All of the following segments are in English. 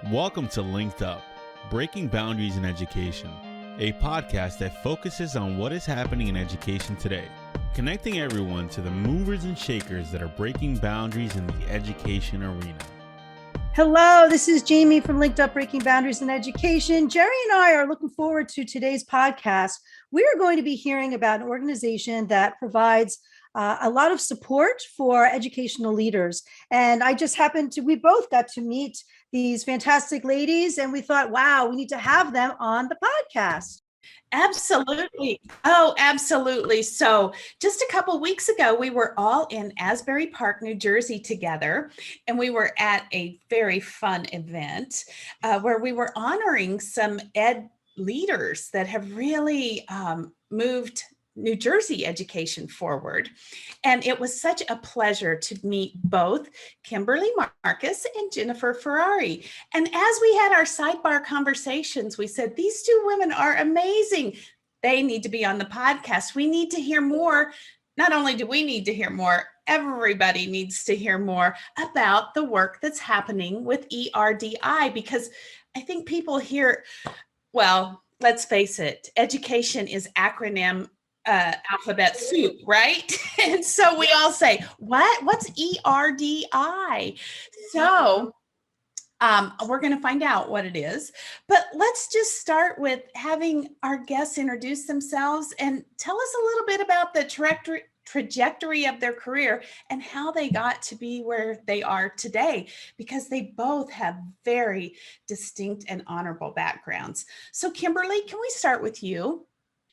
Welcome to LinkedUp, Breaking Boundaries in Education, a podcast that focuses on what is happening in education today, connecting everyone to the movers and shakers that are breaking boundaries in the education arena. Hello, this is Jamie from LinkedUp, Breaking Boundaries in Education. Jerry and I are looking forward to today's podcast. We are going to be hearing about an organization that provides a lot of support for educational leaders. And we both got to meet these fantastic ladies, and we thought, wow, we need to have them on the podcast. Absolutely. Oh, absolutely. So just a couple of weeks ago, we were all in Asbury Park, New Jersey together, and we were at a very fun event where we were honoring some ed leaders that have really moved New Jersey education forward. And it was such a pleasure to meet both Kimberley Markus and Jennifer Ferrari. And as we had our sidebar conversations, we said, these two women are amazing. They need to be on the podcast. We need to hear more. Not only do we need to hear more, everybody needs to hear more about the work that's happening with ERDI, because I think people hear, well, let's face it, education is acronym alphabet soup, right? And so we all say, what's ERDI? So we're going to find out what it is, but let's just start with having our guests introduce themselves and tell us a little bit about the trajectory of their career and how they got to be where they are today, because they both have very distinct and honorable backgrounds. So Kimberly, can we start with you?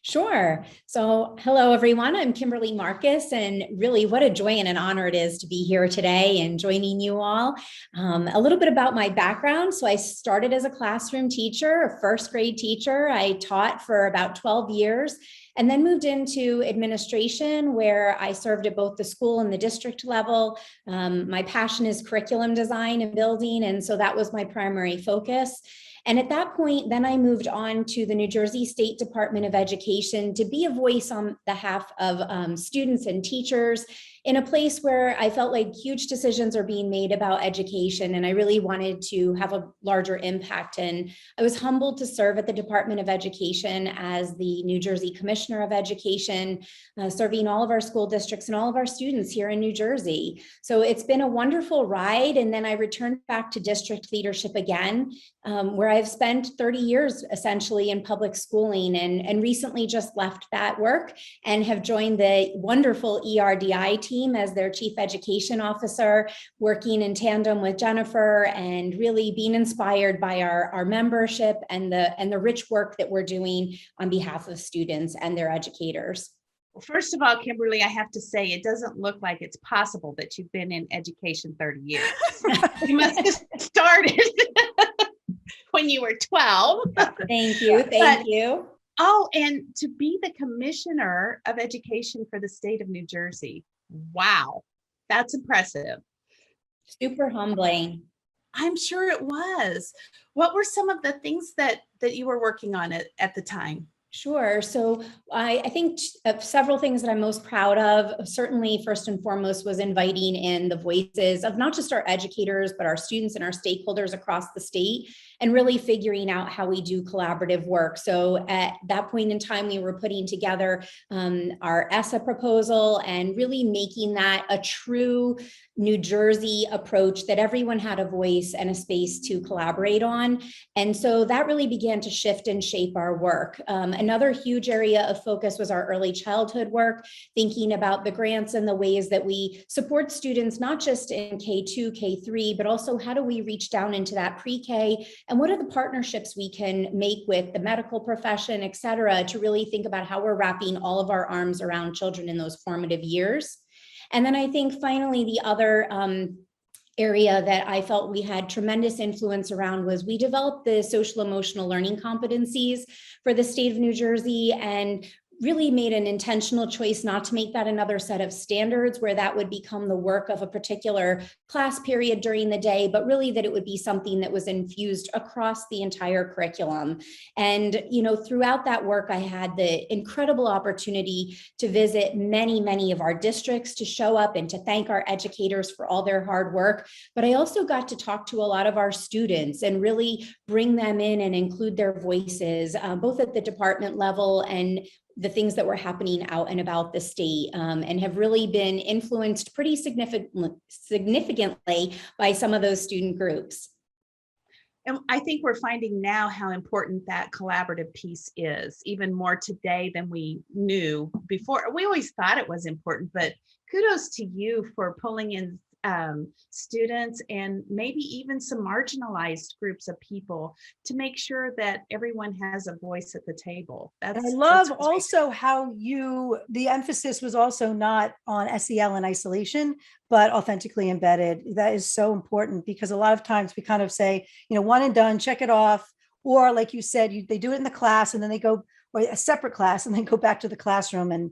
Sure. So hello, everyone. I'm Kimberley Markus, and really what a joy and an honor it is to be here today and joining you all. A little bit about my background. So I started as a classroom teacher, a first grade teacher. I taught for about 12 years and then moved into administration, where I served at both the school and the district level. My passion is curriculum design and building, and so that was my primary focus. And at that point, then I moved on to the New Jersey State Department of Education to be a voice on behalf of students and teachers in a place where I felt like huge decisions are being made about education, and I really wanted to have a larger impact. And I was humbled to serve at the Department of Education as the New Jersey Commissioner of Education, serving all of our school districts and all of our students here in New Jersey. So it's been a wonderful ride. And then I returned back to district leadership again, where I've spent 30 years essentially in public schooling, and recently just left that work and have joined the wonderful ERDI team as their Chief Education Officer, working in tandem with Jennifer and really being inspired by our membership and the rich work that we're doing on behalf of students and their educators. Well, first of all, Kimberly, I have to say, it doesn't look like it's possible that you've been in education 30 years. You must have started when you were 12. Thank you. Oh, and to be the Commissioner of Education for the state of New Jersey. Wow, that's impressive. Super humbling. I'm sure it was. What were some of the things that you were working on at the time? Sure. So I think several things that I'm most proud of, certainly first and foremost, was inviting in the voices of not just our educators, but our students and our stakeholders across the state, and really figuring out how we do collaborative work. So at that point in time, we were putting together our ESSA proposal and really making that a true New Jersey approach that everyone had a voice and a space to collaborate on. And so that really began to shift and shape our work. Another huge area of focus was our early childhood work, thinking about the grants and the ways that we support students, not just in K2, K3, but also how do we reach down into that pre-K, and what are the partnerships we can make with the medical profession, et cetera, to really think about how we're wrapping all of our arms around children in those formative years. And then I think finally, the other area that I felt we had tremendous influence around was we developed the social emotional learning competencies for the state of New Jersey, and really made an intentional choice not to make that another set of standards where that would become the work of a particular class period during the day, but really that it would be something that was infused across the entire curriculum. And, throughout that work, I had the incredible opportunity to visit many of our districts, to show up and to thank our educators for all their hard work. But I also got to talk to a lot of our students and really bring them in and include their voices, both at the department level and the things that were happening out and about the state, and have really been influenced pretty significantly by some of those student groups. And I think we're finding now how important that collaborative piece is, even more today than we knew before. We always thought it was important, but kudos to you for pulling in students and maybe even some marginalized groups of people to make sure that everyone has a voice at the table. I love also how the emphasis was also not on SEL in isolation, but authentically embedded. That is so important, because a lot of times we kind of say, one and done, check it off. Or like you said, they do it in the class and then they go, or a separate class, and then go back to the classroom, and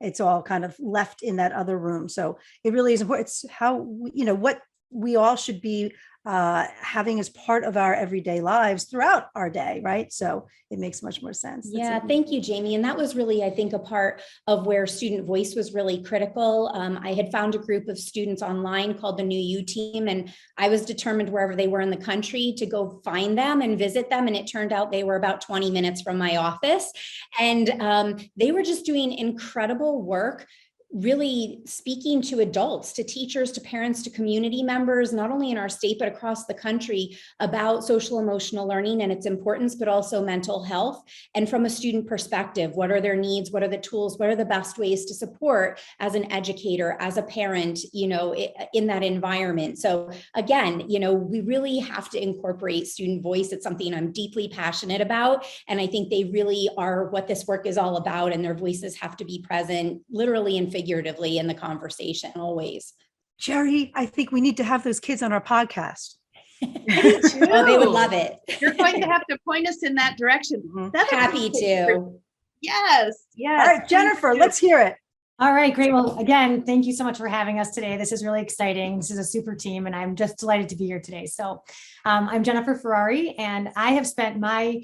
it's all kind of left in that other room. So it really is important. It's how, what we all should be having as part of our everyday lives throughout our day, right? So it makes much more sense. Yeah, thank you, Jamie. And that was really, I think, a part of where student voice was really critical. I had found a group of students online called the New You Team, and I was determined wherever they were in the country to go find them and visit them. And it turned out they were about 20 minutes from my office. And they were just doing incredible work, really speaking to adults, to teachers, to parents, to community members, not only in our state, but across the country, about social emotional learning and its importance, but also mental health. And from a student perspective, what are their needs? What are the tools? What are the best ways to support as an educator, as a parent, in that environment? So again, we really have to incorporate student voice. It's something I'm deeply passionate about. And I think they really are what this work is all about. And their voices have to be present, literally and figuratively, in the conversation always. Jerry, I think we need to have those kids on our podcast. Me too. Oh, they would love it. You're going to have to point us in that direction. Mm-hmm. Happy to. Yes. All right, Jennifer, let's hear it. All right, great. Well, again, thank you so much for having us today. This is really exciting. This is a super team, and I'm just delighted to be here today. So I'm Jennifer Ferrari, and I have spent my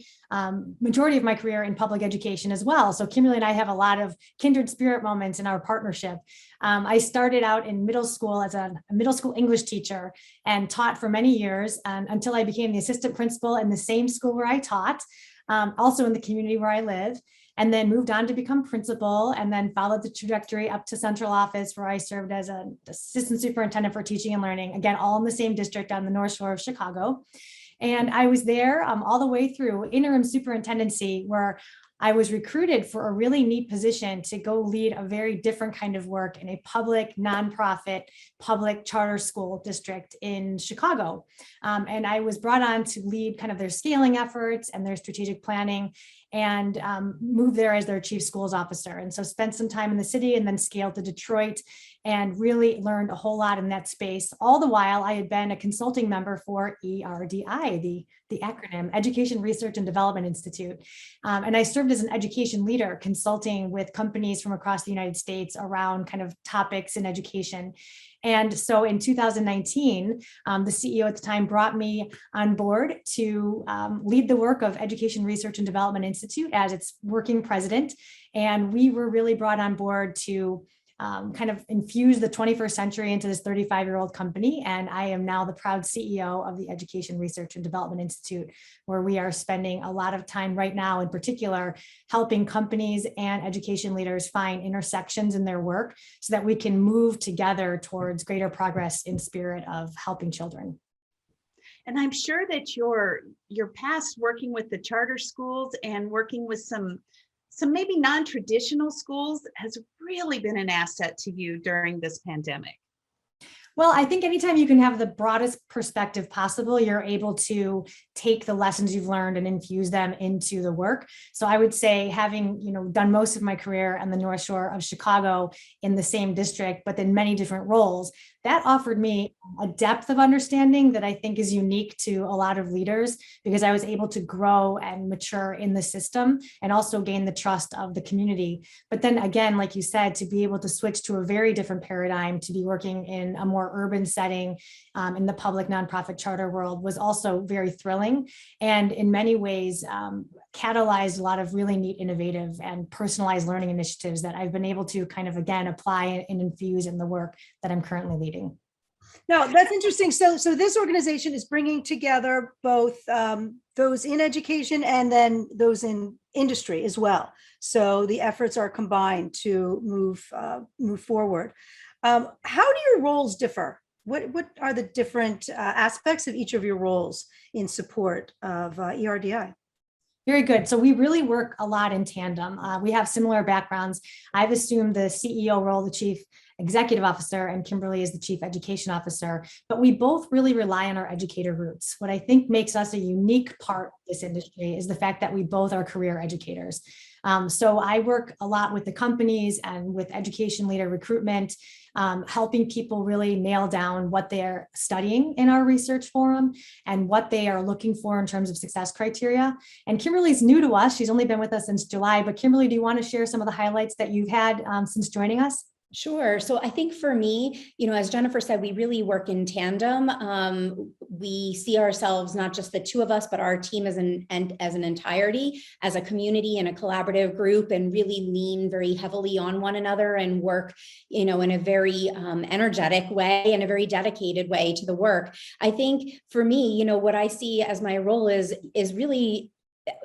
majority of my career in public education as well. So Kimberly and I have a lot of kindred spirit moments in our partnership. I started out in middle school as a middle school English teacher and taught for many years until I became the assistant principal in the same school where I taught, also in the community where I live. And then moved on to become principal, and then followed the trajectory up to central office, where I served as an assistant superintendent for teaching and learning, again, all in the same district on the North Shore of Chicago. And I was there all the way through interim superintendency, where I was recruited for a really neat position to go lead a very different kind of work in a public, nonprofit, public charter school district in Chicago. And I was brought on to lead kind of their scaling efforts and their strategic planning, and moved there as their chief schools officer. And so spent some time in the city and then scaled to Detroit and really learned a whole lot in that space. All the while I had been a consulting member for ERDI, the acronym, Education Research and Development Institute. And I served as an education leader, consulting with companies from across the United States around kind of topics in education. And so in 2019, the CEO at the time brought me on board to lead the work of Education Research and Development Institute as its working president. And we were really brought on board to kind of infuse the 21st century into this 35-year-old company. And I am now the proud CEO of the Education Research and Development Institute, where we are spending a lot of time right now, in particular, helping companies and education leaders find intersections in their work so that we can move together towards greater progress in spirit of helping children. And I'm sure that your past working with the charter schools and working with some maybe non-traditional schools has really been an asset to you during this pandemic. Well, I think anytime you can have the broadest perspective possible, you're able to take the lessons you've learned and infuse them into the work. So I would say, having, done most of my career on the North Shore of Chicago in the same district, but in many different roles, that offered me a depth of understanding that I think is unique to a lot of leaders, because I was able to grow and mature in the system and also gain the trust of the community. But then again, like you said, to be able to switch to a very different paradigm, to be working in a more urban setting in the public nonprofit charter world, was also very thrilling, and in many ways catalyzed a lot of really neat, innovative, and personalized learning initiatives that I've been able to kind of, again, apply and infuse in the work that I'm currently leading. No, that's interesting. So this organization is bringing together both those in education and then those in industry as well. So the efforts are combined to move forward. How do your roles differ? What are the different aspects of each of your roles in support of ERDI? Very good. So we really work a lot in tandem. We have similar backgrounds. I've assumed the CEO role, the Chief Executive Officer, and Kimberly is the Chief Education Officer, but we both really rely on our educator roots. What I think makes us a unique part of this industry is the fact that we both are career educators. So I work a lot with the companies and with education leader recruitment, helping people really nail down what they're studying in our research forum and what they are looking for in terms of success criteria. And Kimberly's new to us. She's only been with us since July, but Kimberly, do you want to share some of the highlights that you've had since joining us? Sure. So I think for me, as Jennifer said, we really work in tandem. We see ourselves, not just the two of us, but our team as an entirety, as a community and a collaborative group, and really lean very heavily on one another and work, in a very energetic way and a very dedicated way to the work. I think for me, what I see as my role is really,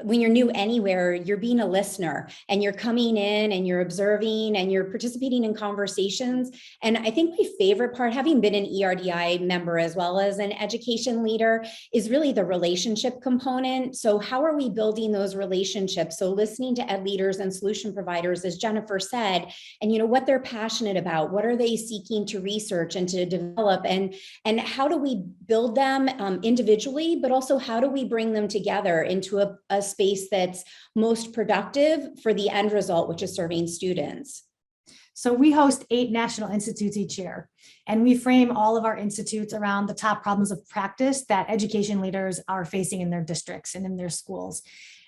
when you're new anywhere, you're being a listener and you're coming in and you're observing and you're participating in conversations. And I think my favorite part, having been an ERDI member as well as an education leader, is really the relationship component. So how are we building those relationships? So listening to ed leaders and solution providers, as Jennifer said, and what they're passionate about, what are they seeking to research and to develop, and how do we build them individually, but also how do we bring them together into a space that's most productive for the end result, which is serving students. So we host 8 national institutes each year, and we frame all of our institutes around the top problems of practice that education leaders are facing in their districts and in their schools.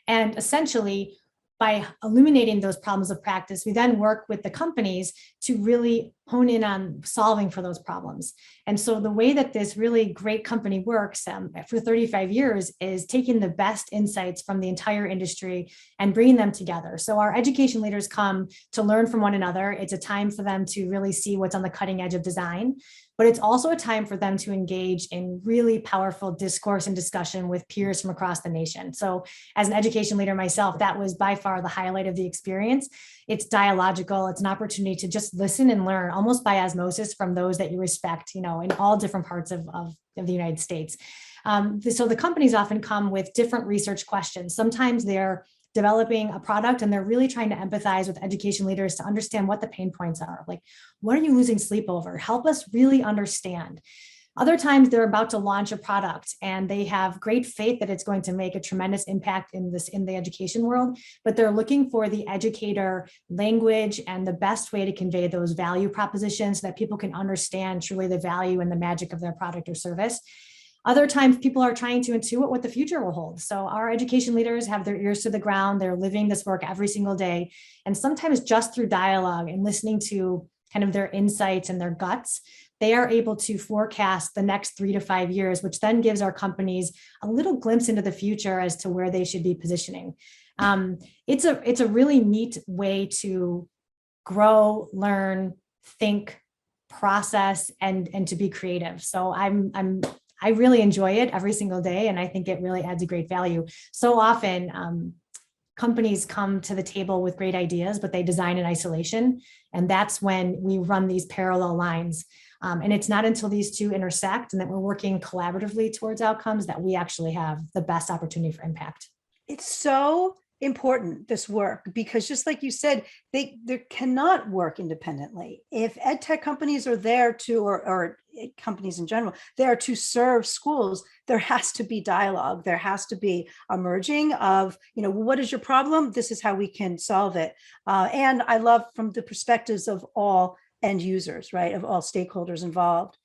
And essentially, by illuminating those problems of practice, we then work with the companies to really hone in on solving for those problems. And so the way that this really great company works for 35 years is taking the best insights from the entire industry and bringing them together. So our education leaders come to learn from one another. It's a time for them to really see what's on the cutting edge of design, but it's also a time for them to engage in really powerful discourse and discussion with peers from across the nation. So as an education leader myself, that was by far the highlight of the experience. It's dialogical. It's an opportunity to just listen and learn almost by osmosis from those that you respect, in all different parts of the United States. So the companies often come with different research questions. Sometimes they're developing a product and they're really trying to empathize with education leaders to understand what the pain points are. Like, what are you losing sleep over? Help us really understand. Other times they're about to launch a product and they have great faith that it's going to make a tremendous impact in the education world, but they're looking for the educator language and the best way to convey those value propositions so that people can understand truly the value and the magic of their product or service. Other times people are trying to intuit what the future will hold. So our education leaders have their ears to the ground. They're living this work every single day. And sometimes just through dialogue and listening to kind of their insights and their guts, they are able to forecast the next 3 to 5 years, which then gives our companies a little glimpse into the future as to where they should be positioning. It's a really neat way to grow, learn, think, process, and to be creative. So I really enjoy it every single day, and I think it really adds a great value. So often, companies come to the table with great ideas, but they design in isolation, and that's when we run these parallel lines. And it's not until these two intersect and that we're working collaboratively towards outcomes that we actually have the best opportunity for impact. It's so important, this work, because just like you said, they cannot work independently. If ed tech companies are there to, or companies in general, there to serve schools, there has to be dialogue. There has to be a merging of, what is your problem? This is how we can solve it. And I love from the perspectives of all end users, right? Of all stakeholders involved.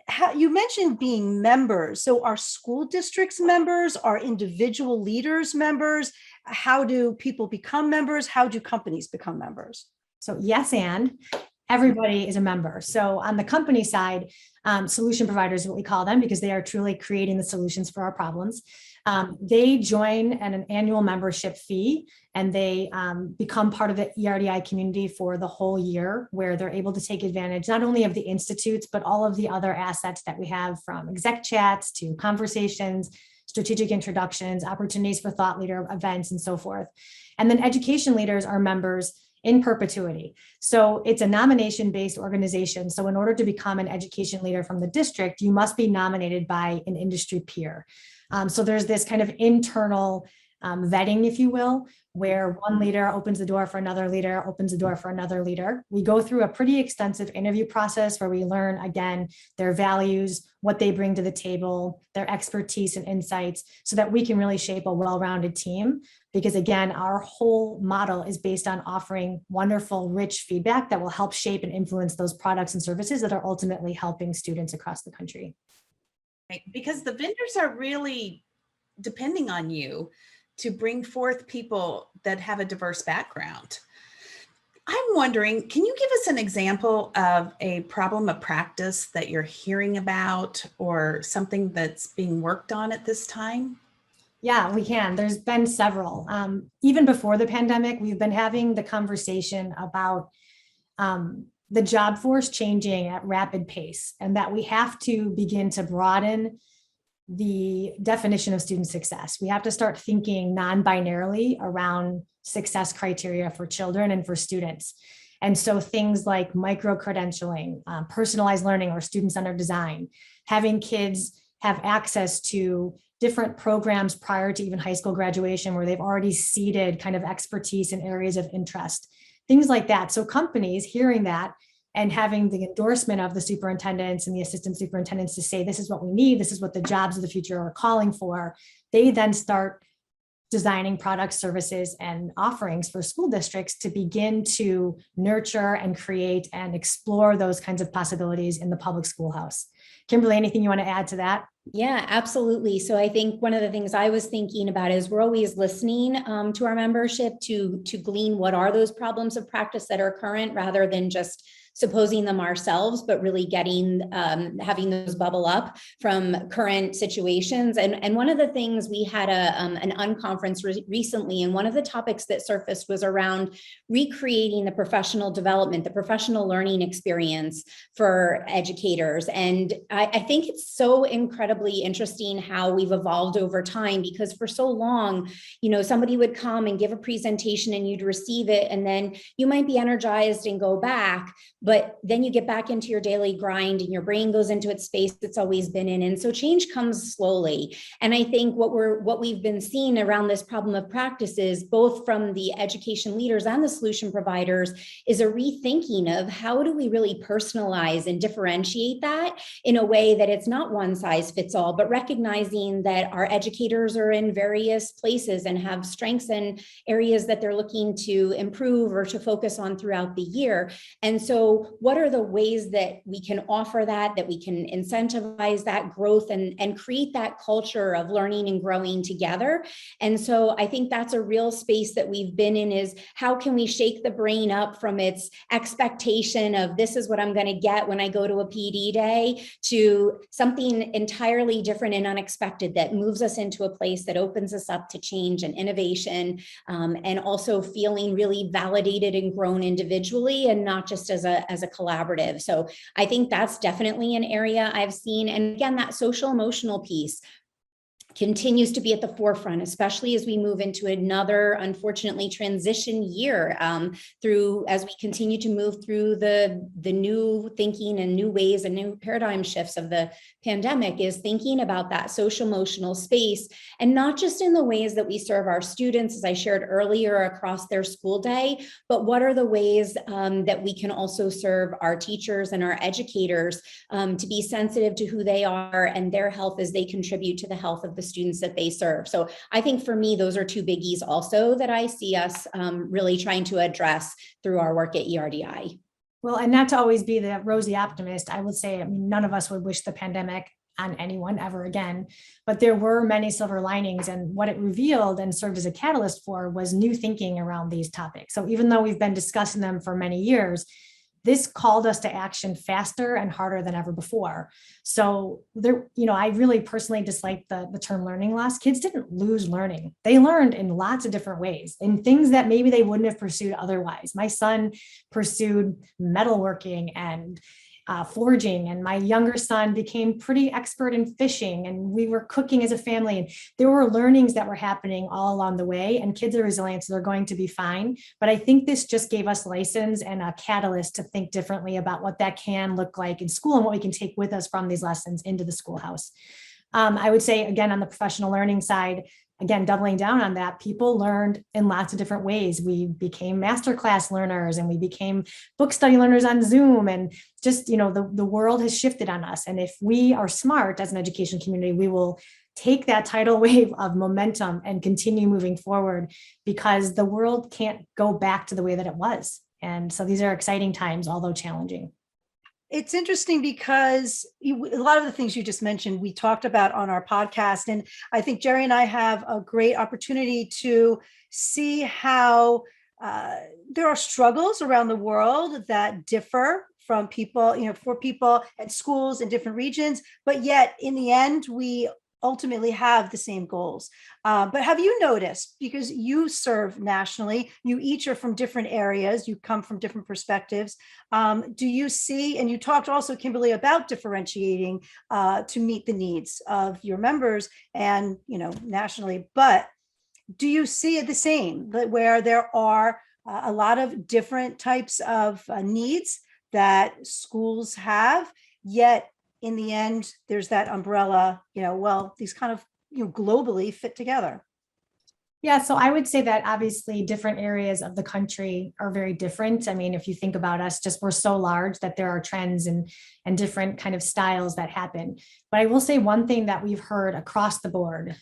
How you mentioned being members. So are school districts members? Are individual leaders members? How do people become members? How do companies become members? So yes, and everybody is a member. So on the company side, solution providers is what we call them, because they are truly creating the solutions for our problems. They join at an annual membership fee, and they become part of the ERDI community for the whole year, where they're able to take advantage not only of the institutes, but all of the other assets that we have, from exec chats to conversations, strategic introductions, opportunities for thought leader events, and so forth. And then education leaders are members in perpetuity. So it's a nomination-based organization. So in order to become an education leader from the district, you must be nominated by an industry peer. So there's this kind of internal vetting, if you will, where one leader opens the door for another leader, opens the door for another leader. We go through a pretty extensive interview process where we learn, again, their values, what they bring to the table, their expertise and insights, so that we can really shape a well-rounded team. Because again, our whole model is based on offering wonderful, rich feedback that will help shape and influence those products and services that are ultimately helping students across the country. Right, because the vendors are really depending on you to bring forth people that have a diverse background. I'm wondering, can you give us an example of a problem of practice that you're hearing about, or something that's being worked on at this time? Yeah, we can. There's been several. Even before the pandemic, we've been having the conversation about the job force changing at rapid pace, and that we have to begin to broaden the definition of student success. We have to start thinking non-binarily around success criteria for children and for students. And so things like micro-credentialing, personalized learning, or student-centered design, having kids have access to different programs prior to even high school graduation, where they've already seeded kind of expertise in areas of interest, things like that. So companies hearing that and having the endorsement of the superintendents and the assistant superintendents to say, this is what we need, this is what the jobs of the future are calling for, they then start designing products, services, and offerings for school districts to begin to nurture and create and explore those kinds of possibilities in the public schoolhouse. Kimberly, anything you want to add to that? Yeah, absolutely. So I think one of the things I was thinking about is we're always listening to our membership to glean what are those problems of practice that are current, rather than just supposing them ourselves, but really getting, having those bubble up from current situations. And one of the things, we had an unconference recently, and one of the topics that surfaced was around recreating the professional development, the professional learning experience for educators. And I think it's so incredibly interesting how we've evolved over time, because for so long, somebody would come and give a presentation and you'd receive it, and then you might be energized and go back, but then you get back into your daily grind and your brain goes into its space it's always been in. And so change comes slowly. And I think what we've been seeing around this problem of practice is, both from the education leaders and the solution providers, is a rethinking of how do we really personalize and differentiate that in a way that it's not one size fits all, but recognizing that our educators are in various places and have strengths and areas that they're looking to improve or to focus on throughout the year. And so what are the ways that we can offer that we can incentivize that growth and create that culture of learning and growing together? And so I think that's a real space that we've been in, is how can we shake the brain up from its expectation of this is what I'm going to get when I go to a PD day, to something entirely different and unexpected that moves us into a place that opens us up to change and innovation, and also feeling really validated and grown individually and not just as a collaborative. So I think that's definitely an area I've seen. And again, that social emotional piece. continues to be at the forefront, especially as we move into another, unfortunately, transition year as we continue to move through the new thinking and new ways and new paradigm shifts of the pandemic, is thinking about that social emotional space, and not just in the ways that we serve our students, as I shared earlier, across their school day, but what are the ways that we can also serve our teachers and our educators to be sensitive to who they are and their health as they contribute to the health of the students that they serve. So I think for me, those are two biggies also that I see us really trying to address through our work at ERDI. Well, and not to always be the rosy optimist, I would say, I mean, none of us would wish the pandemic on anyone ever again, but there were many silver linings, and what it revealed and served as a catalyst for was new thinking around these topics. So even though we've been discussing them for many years, this called us to action faster and harder than ever before. So there, I really personally dislike the term learning loss. Kids didn't lose learning. They learned in lots of different ways, in things that maybe they wouldn't have pursued otherwise. My son pursued metalworking and foraging, and my younger son became pretty expert in fishing, and we were cooking as a family, and there were learnings that were happening all along the way, and kids are resilient, so they're going to be fine. But I think this just gave us license and a catalyst to think differently about what that can look like in school and what we can take with us from these lessons into the schoolhouse. I would say, again, on the professional learning side, again, doubling down on that, people learned in lots of different ways. We became masterclass learners, and we became book study learners on Zoom, and just, the world has shifted on us. And if we are smart as an education community, we will take that tidal wave of momentum and continue moving forward, because the world can't go back to the way that it was. And so these are exciting times, although challenging. It's interesting because a lot of the things you just mentioned, we talked about on our podcast. And I think Jerry and I have a great opportunity to see how there are struggles around the world that differ from people, for people at schools in different regions, but yet in the end, we ultimately have the same goals. But have you noticed, because you serve nationally, you each are from different areas, you come from different perspectives. Do you see, and you talked also, Kimberly, about differentiating to meet the needs of your members and, nationally, but do you see it the same, where there are a lot of different types of needs that schools have, yet in the end, there's that umbrella, these kind of, globally fit together? Yeah, so I would say that obviously different areas of the country are very different. I mean, if you think about us, we're so large that there are trends and different kind of styles that happen. But I will say one thing that we've heard across the board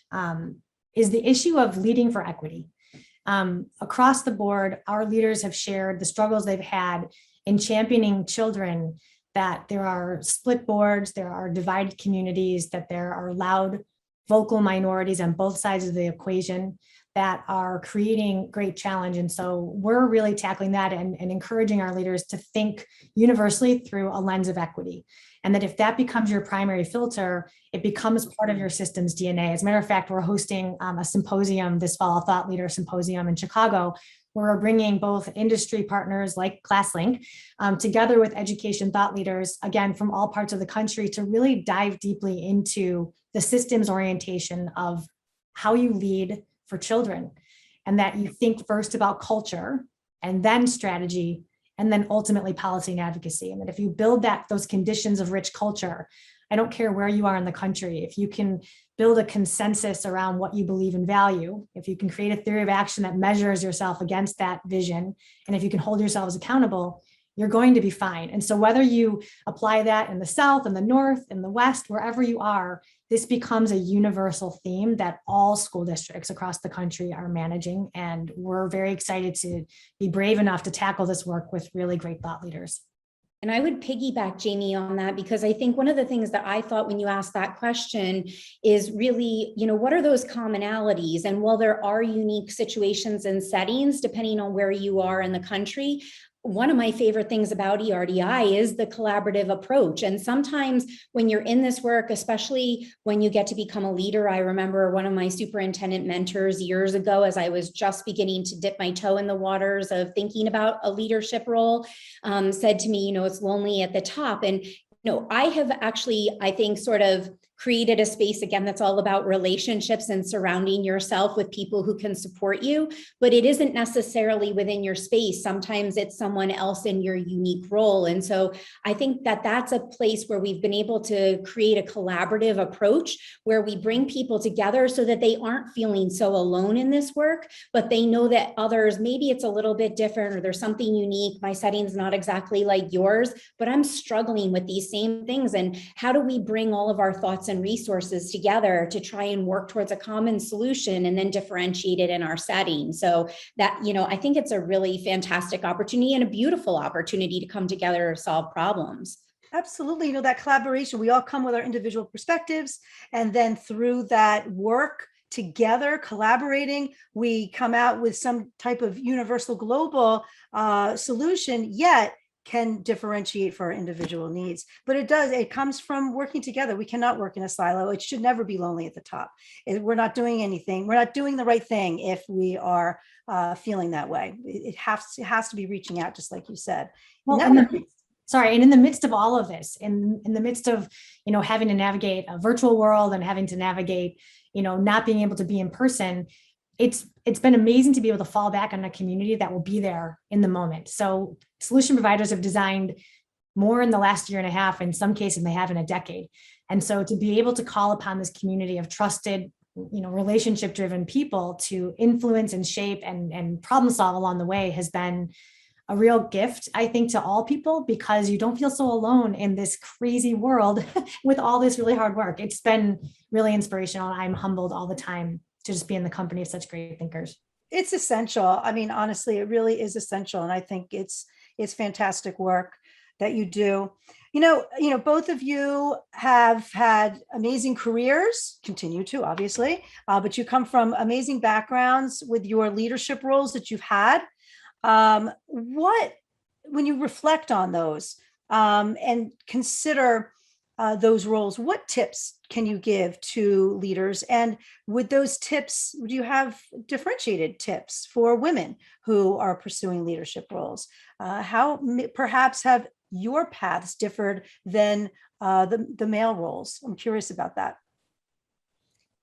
is the issue of leading for equity. Across the board, our leaders have shared the struggles they've had in championing children, that there are split boards, there are divided communities, that there are loud, vocal minorities on both sides of the equation that are creating great challenge. And so we're really tackling that and encouraging our leaders to think universally through a lens of equity. And that if that becomes your primary filter, it becomes part of your system's DNA. As a matter of fact, we're hosting a symposium this fall, a thought leader symposium in Chicago, where we're bringing both industry partners like ClassLink together with education thought leaders, again, from all parts of the country, to really dive deeply into the systems orientation of how you lead for children, and that you think first about culture and then strategy and then ultimately policy and advocacy. And that if you build those conditions of rich culture, I don't care where you are in the country, if you can build a consensus around what you believe and value, if you can create a theory of action that measures yourself against that vision, and if you can hold yourselves accountable, you're going to be fine. And so whether you apply that in the South, in the North, in the West, wherever you are, this becomes a universal theme that all school districts across the country are managing. And we're very excited to be brave enough to tackle this work with really great thought leaders. And I would piggyback, Jamie, on that, because I think one of the things that I thought when you asked that question is really, what are those commonalities? And while there are unique situations and settings, depending on where you are in the country, one of my favorite things about ERDI is the collaborative approach. And sometimes when you're in this work, especially when you get to become a leader, I remember one of my superintendent mentors years ago, as I was just beginning to dip my toe in the waters of thinking about a leadership role, said to me, it's lonely at the top. And I have actually, I think, sort of created a space, again, that's all about relationships and surrounding yourself with people who can support you, but it isn't necessarily within your space. Sometimes it's someone else in your unique role. And so I think that that's a place where we've been able to create a collaborative approach where we bring people together so that they aren't feeling so alone in this work, but they know that others, maybe it's a little bit different or there's something unique. My setting's not exactly like yours, but I'm struggling with these same things. And how do we bring all of our thoughts and resources together to try and work towards a common solution and then differentiate it in our setting? So that, I think it's a really fantastic opportunity and a beautiful opportunity to come together to solve problems. Absolutely. That collaboration, we all come with our individual perspectives, and then through that work together, collaborating, we come out with some type of universal global solution, yet can differentiate for our individual needs. But it comes from working together. We cannot work in a silo. It should never be lonely at the top. We're not doing anything. We're not doing the right thing if we are feeling that way. It has to be reaching out, just like you said. Well, and in the midst of all of this, in the midst of, having to navigate a virtual world and having to navigate, not being able to be in person, it's been amazing to be able to fall back on a community that will be there in the moment. So solution providers have designed more in the last year and a half, in some cases they have in a decade. And so to be able to call upon this community of trusted, relationship driven people to influence and shape and problem solve along the way has been a real gift, I think, to all people, because you don't feel so alone in this crazy world with all this really hard work. It's been really inspirational. I'm humbled all the time to just be in the company of such great thinkers. It's essential. I mean, honestly, it really is essential. And I think it's fantastic work that you do. Both of you have had amazing careers, continue to, obviously, but you come from amazing backgrounds with your leadership roles that you've had. When you reflect on those and consider those roles, what tips can you give to leaders? And with those tips, do you have differentiated tips for women who are pursuing leadership roles? How perhaps have your paths differed than the male roles? I'm curious about that.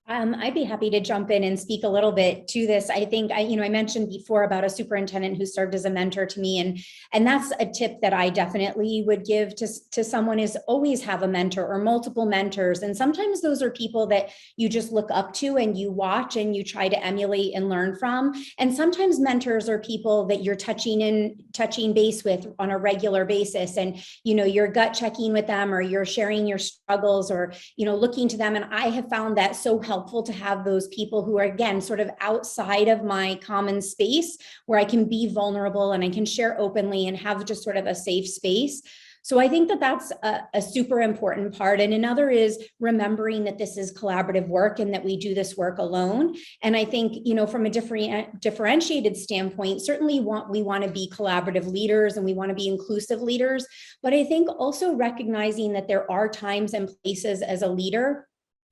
I'd be happy to jump in and speak a little bit to this. I think I mentioned before about a superintendent who served as a mentor to me, and that's a tip that I definitely would give to someone, is always have a mentor or multiple mentors. And sometimes those are people that you just look up to and you watch and you try to emulate and learn from. And sometimes mentors are people that you're touching base with on a regular basis, and you're gut checking with them, or you're sharing your struggles, or looking to them. And I have found that so helpful to have those people who are, again, sort of outside of my common space, where I can be vulnerable and I can share openly and have just sort of a safe space. So I think that that's a super important part. And another is remembering that this is collaborative work and that we do this work alone. And I think, from a differentiated standpoint, certainly we want to be collaborative leaders and we want to be inclusive leaders. But I think also recognizing that there are times and places as a leader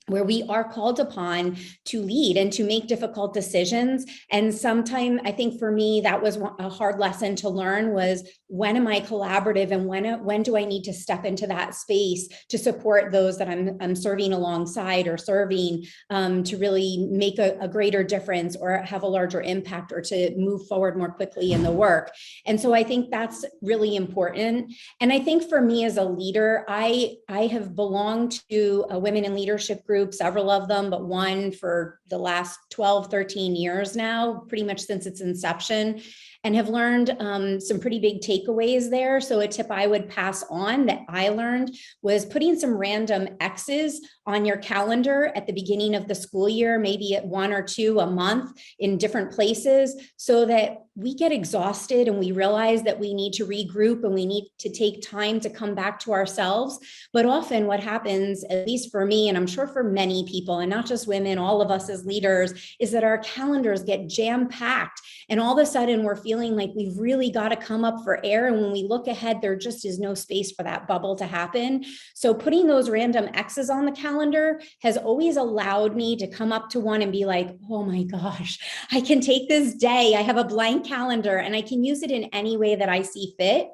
where we are called upon to lead and to make difficult decisions. And sometimes, I think for me, that was a hard lesson to learn, was when am I collaborative and when do I need to step into that space to support those that I'm serving alongside or serving, to really make a greater difference or have a larger impact, or to move forward more quickly in the work. And so I think that's really important. And I think for me as a leader, I have belonged to a women in leadership group, several of them, but one for the last 12, 13 years now, pretty much since its inception, and have learned some pretty big takeaways there. So a tip I would pass on that I learned was putting some random X's on your calendar at the beginning of the school year, maybe at 1 or 2 a month in different places, so that we get exhausted and we realize that we need to regroup and we need to take time to come back to ourselves. But often what happens, at least for me, and I'm sure for many people, and not just women, all of us as leaders, is that our calendars get jam-packed. And all of a sudden we're feeling like we've really got to come up for air. And when we look ahead, there just is no space for that bubble to happen. So putting those random X's on the calendar has always allowed me to come up to one and be like, oh my gosh, I can take this day. I have a blank calendar and I can use it in any way that I see fit.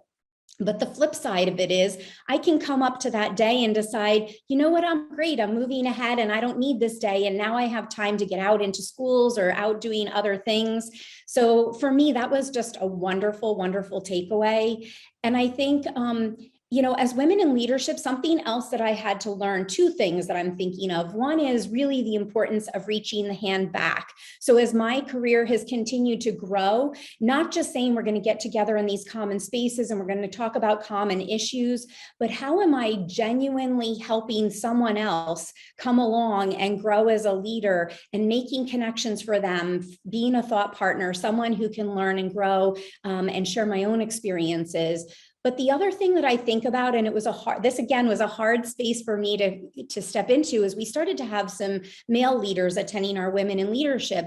But the flip side of it is I can come up to that day and decide, you know what, I'm great. I'm moving ahead and I don't need this day. And now I have time to get out into schools or out doing other things. So for me, that was just a wonderful, wonderful takeaway. And I think, as women in leadership, something else that I had to learn, two things that I'm thinking of. One is really the importance of reaching the hand back. So as my career has continued to grow, not just saying we're going to get together in these common spaces and we're going to talk about common issues, but how am I genuinely helping someone else come along and grow as a leader and making connections for them, being a thought partner, someone who can learn and grow and share my own experiences. But the other thing that I think about, and this again was a hard space for me to step into, is we started to have some male leaders attending our women in leadership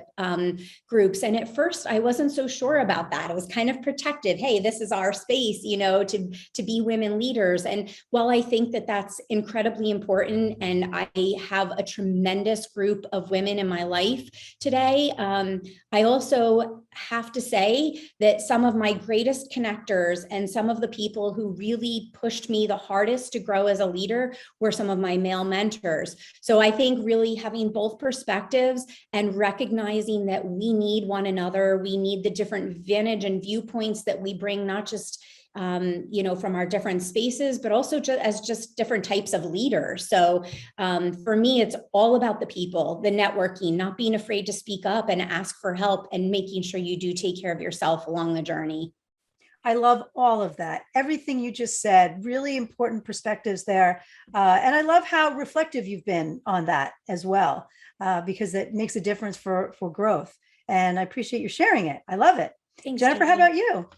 groups. And at first I wasn't so sure about that. It was kind of protective. Hey, this is our space, to be women leaders. And while I think that that's incredibly important, and I have a tremendous group of women in my life today, I also have to say that some of my greatest connectors and some of the people who really pushed me the hardest to grow as a leader were some of my male mentors. So I think really having both perspectives and recognizing that we need one another, we need the different vintage and viewpoints that we bring, not just from our different spaces, but also as different types of leaders. So for me, it's all about the people, the networking, not being afraid to speak up and ask for help, and making sure you do take care of yourself along the journey. I love all of that. Everything you just said, really important perspectives there. And I love how reflective you've been on that as well, because it makes a difference for growth. And I appreciate you sharing it. I love it. Thanks, Jennifer, Jamie. how about you?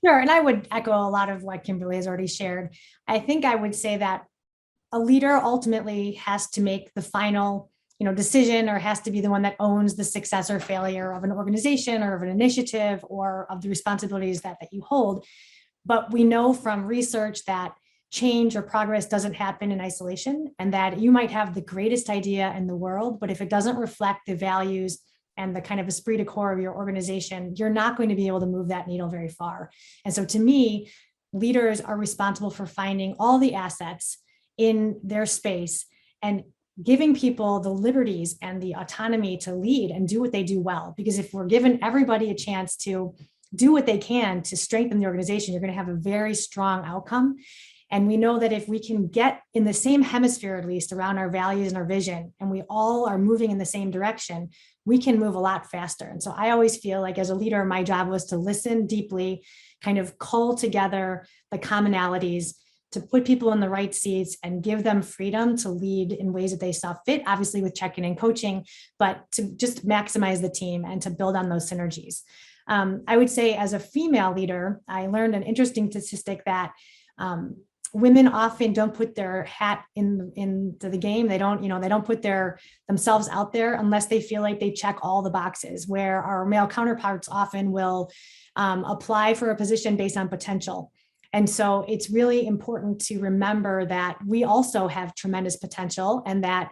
Sure. And I would echo a lot of what Kimberly has already shared. I think I would say that a leader ultimately has to make the final decision, or has to be the one that owns the success or failure of an organization or of an initiative or of the responsibilities that you hold. But we know from research that change or progress doesn't happen in isolation, and that you might have the greatest idea in the world, but if it doesn't reflect the values and the kind of esprit de corps of your organization, you're not going to be able to move that needle very far. And so to me, leaders are responsible for finding all the assets in their space and giving people the liberties and the autonomy to lead and do what they do well. Because if we're giving everybody a chance to do what they can to strengthen the organization, you're going to have a very strong outcome. And we know that if we can get in the same hemisphere, at least around our values and our vision, and we all are moving in the same direction, we can move a lot faster. And so I always feel like as a leader, my job was to listen deeply, kind of cull together the commonalities, to put people in the right seats and give them freedom to lead in ways that they saw fit, obviously with check-in and coaching, but to just maximize the team and to build on those synergies. I would say as a female leader, I learned an interesting statistic that women often don't put their hat into the game. They don't put themselves out there unless they feel like they check all the boxes, where our male counterparts often will apply for a position based on potential. And so it's really important to remember that we also have tremendous potential and that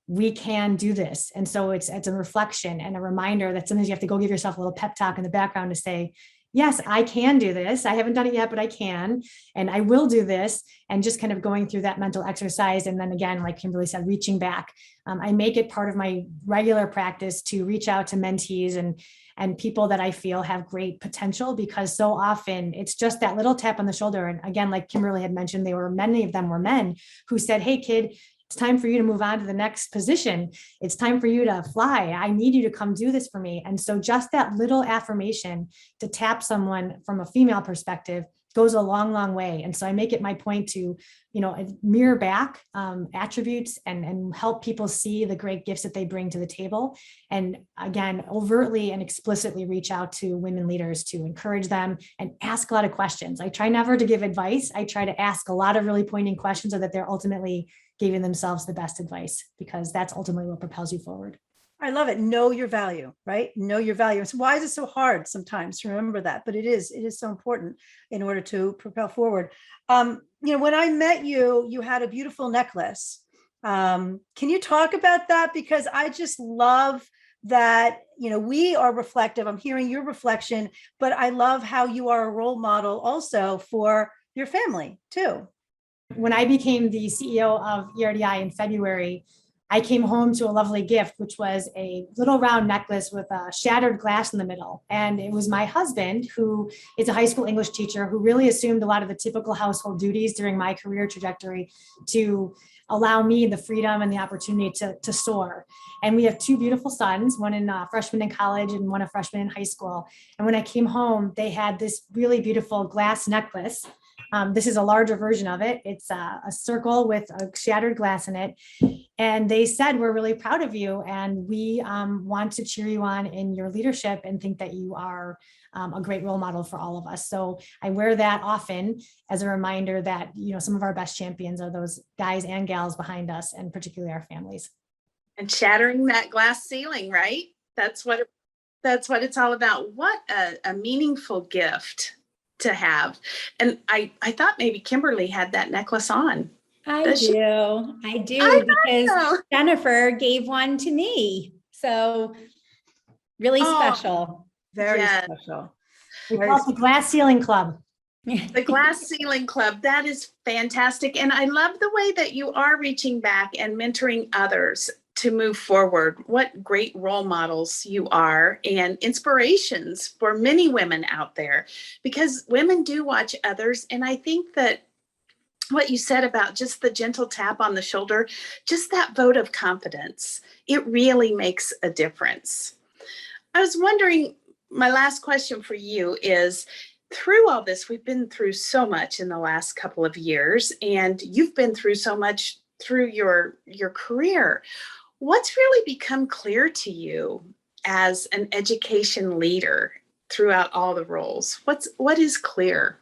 we can do this. And so it's a reflection and a reminder that sometimes you have to go give yourself a little pep talk in the background to say, yes, I can do this. I haven't done it yet, but I can, and I will do this. And just kind of going through that mental exercise. And then again, like Kimberly said, reaching back. I make it part of my regular practice to reach out to mentees and people that I feel have great potential, because so often it's just that little tap on the shoulder. And again, like Kimberly had mentioned, many of them were men who said, hey, kid, it's time for you to move on to the next position. It's time for you to fly. I need you to come do this for me. And so just that little affirmation to tap someone from a female perspective goes a long, long way. And so I make it my point to, mirror back attributes and help people see the great gifts that they bring to the table. And again, overtly and explicitly reach out to women leaders to encourage them and ask a lot of questions. I try never to give advice. I try to ask a lot of really pointing questions so that they're ultimately giving themselves the best advice, because that's ultimately what propels you forward. I love it. Know your value, right? Know your value. So why is it so hard sometimes to remember that? But it is so important in order to propel forward. When I met you, you had a beautiful necklace. Can you talk about that? Because I just love that, we are reflective. I'm hearing your reflection, but I love how you are a role model also for your family too. When I became the CEO of ERDI in February, I came home to a lovely gift, which was a little round necklace with a shattered glass in the middle. And it was my husband, who is a high school English teacher, who really assumed a lot of the typical household duties during my career trajectory to allow me the freedom and the opportunity to soar. And we have two beautiful sons, one in freshman in college and one a freshman in high school. And when I came home, they had this really beautiful glass necklace. This is a larger version of it. It's a circle with a shattered glass in it. And they said, we're really proud of you. And we want to cheer you on in your leadership and think that you are a great role model for all of us. So I wear that often as a reminder that, some of our best champions are those guys and gals behind us, and particularly our families. And shattering that glass ceiling, right? That's what it's all about. What a meaningful gift to have. And I thought maybe Kimberly had that necklace on. I do because Jennifer gave one to me. So really special. Very special. We call it the Glass Ceiling Club. The Glass Ceiling Club. That is fantastic. And I love the way that you are reaching back and mentoring others to move forward. What great role models you are, and inspirations for many women out there, because women do watch others. And I think that what you said about just the gentle tap on the shoulder, just that vote of confidence, it really makes a difference. I was wondering, my last question for you is, through all this, we've been through so much in the last couple of years, and you've been through so much through your career. What's really become clear to you as an education leader throughout all the roles? What is clear?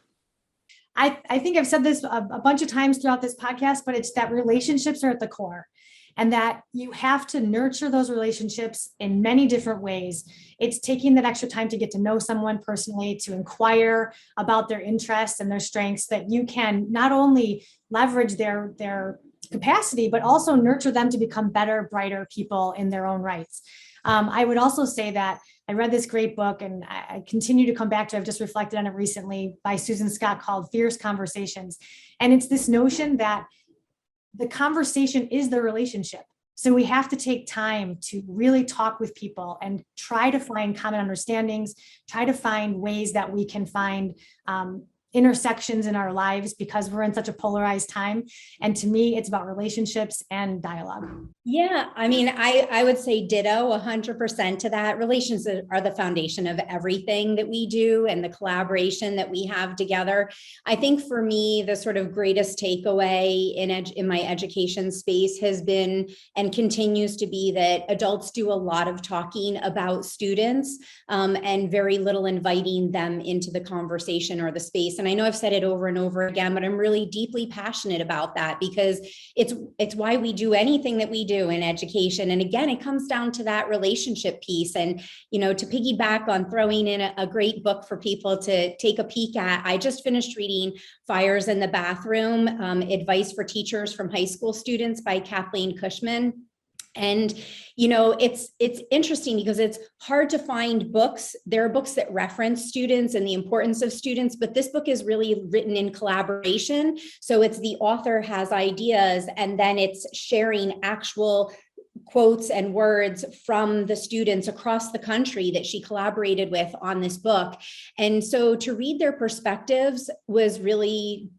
I think I've said this a bunch of times throughout this podcast, but it's that relationships are at the core, and that you have to nurture those relationships in many different ways. It's taking that extra time to get to know someone personally, to inquire about their interests and their strengths, that you can not only leverage their capacity, but also nurture them to become better, brighter people in their own rights. I would also say that I read this great book, and I continue to come back to, I've just reflected on it recently, by Susan Scott, called Fierce Conversations. And it's this notion that the conversation is the relationship. So we have to take time to really talk with people and try to find common understandings, try to find ways that we can find intersections in our lives, because we're in such a polarized time. And to me, it's about relationships and dialogue. Yeah, I mean, I would say ditto 100% to that. Relations are the foundation of everything that we do, and the collaboration that we have together. I think for me, the sort of greatest takeaway in my education space has been, and continues to be, that adults do a lot of talking about students and very little inviting them into the conversation or the space. And I know I've said it over and over again, but I'm really deeply passionate about that, because it's why we do anything that we do in education. And again, it comes down to that relationship piece. And, to piggyback on throwing in a great book for people to take a peek at, I just finished reading Fires in the Bathroom, Advice for Teachers from High School Students by Kathleen Cushman. And, it's interesting because it's hard to find books. There are books that reference students and the importance of students, but this book is really written in collaboration. So it's the author has ideas, and then it's sharing actual quotes and words from the students across the country that she collaborated with on this book. And so to read their perspectives was really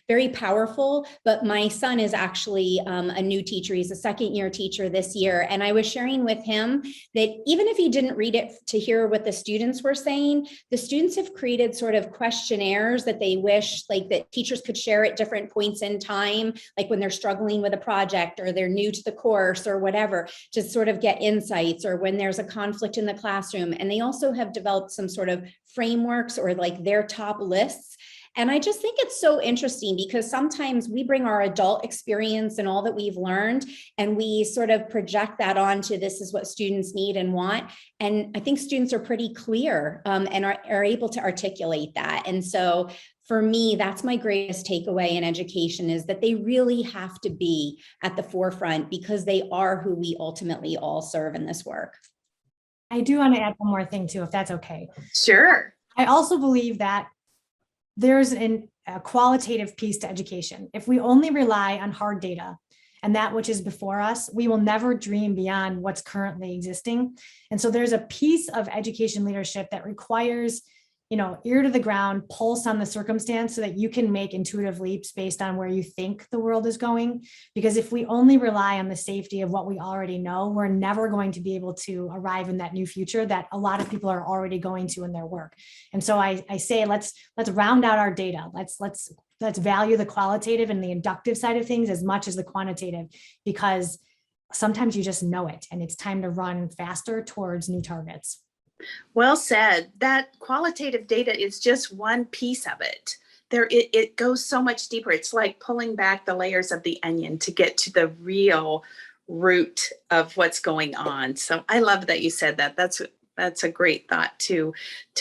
very powerful. But my son is actually a new teacher. He's a second-year teacher this year. And I was sharing with him that even if he didn't read it to hear what the students were saying, the students have created sort of questionnaires that they wish that teachers could share at different points in time, like when they're struggling with a project or they're new to the course or whatever, to sort of get insights, or when there's a conflict in the classroom. And they also have developed some sort of frameworks or their top lists. And I just think it's so interesting, because sometimes we bring our adult experience and all that we've learned, and we sort of project that onto, this is what students need and want. And I think students are pretty clear and are able to articulate that. And so for me, that's my greatest takeaway in education, is that they really have to be at the forefront, because they are who we ultimately all serve in this work. I do want to add one more thing too, if that's okay. Sure. I also believe that there's an a qualitative piece to education. If we only rely on hard data and that which is before us, we will never dream beyond what's currently existing. And so there's a piece of education leadership that requires, ear to the ground, pulse on the circumstance so that you can make intuitive leaps based on where you think the world is going. Because if we only rely on the safety of what we already know, we're never going to be able to arrive in that new future that a lot of people are already going to in their work. And so I say, let's round out our data. Let's value the qualitative and the inductive side of things as much as the quantitative, because sometimes you just know it and it's time to run faster towards new targets. Well said. That qualitative data is just one piece of it. It goes so much deeper. It's like pulling back the layers of the onion to get to the real root of what's going on. So I love that you said that. That's a great thought to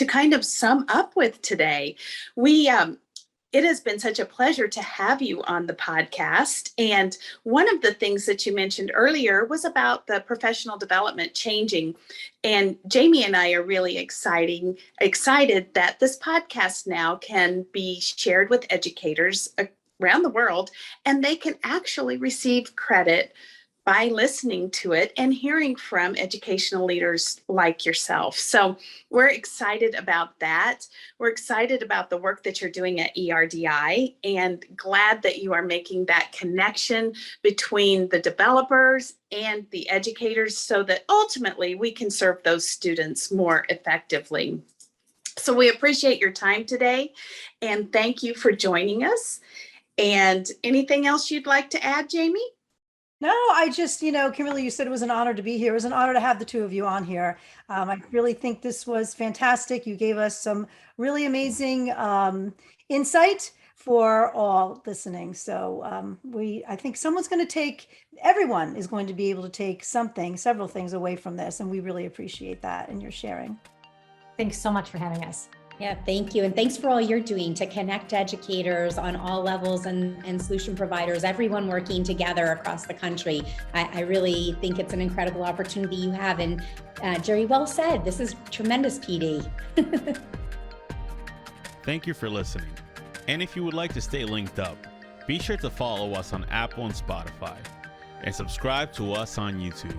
kind of sum up with today. It has been such a pleasure to have you on the podcast. And one of the things that you mentioned earlier was about the professional development changing. And Jamie and I are really excited that this podcast now can be shared with educators around the world, and they can actually receive credit by listening to it and hearing from educational leaders like yourself. So we're excited about that. We're excited about the work that you're doing at ERDI and glad that you are making that connection between the developers and the educators so that ultimately we can serve those students more effectively. So we appreciate your time today and thank you for joining us. And anything else you'd like to add, Jamie? No, I just, Kimberly, you said it was an honor to be here. It was an honor to have the two of you on here. I really think this was fantastic. You gave us some really amazing insight for all listening. So I think everyone is going to be able to take several things away from this. And we really appreciate that and your sharing. Thanks so much for having us. Yeah, thank you. And thanks for all you're doing to connect educators on all levels and solution providers, everyone working together across the country. I really think it's an incredible opportunity you have. And Jerry, well said. This is tremendous PD. Thank you for listening. And if you would like to stay linked up, be sure to follow us on Apple and Spotify and subscribe to us on YouTube.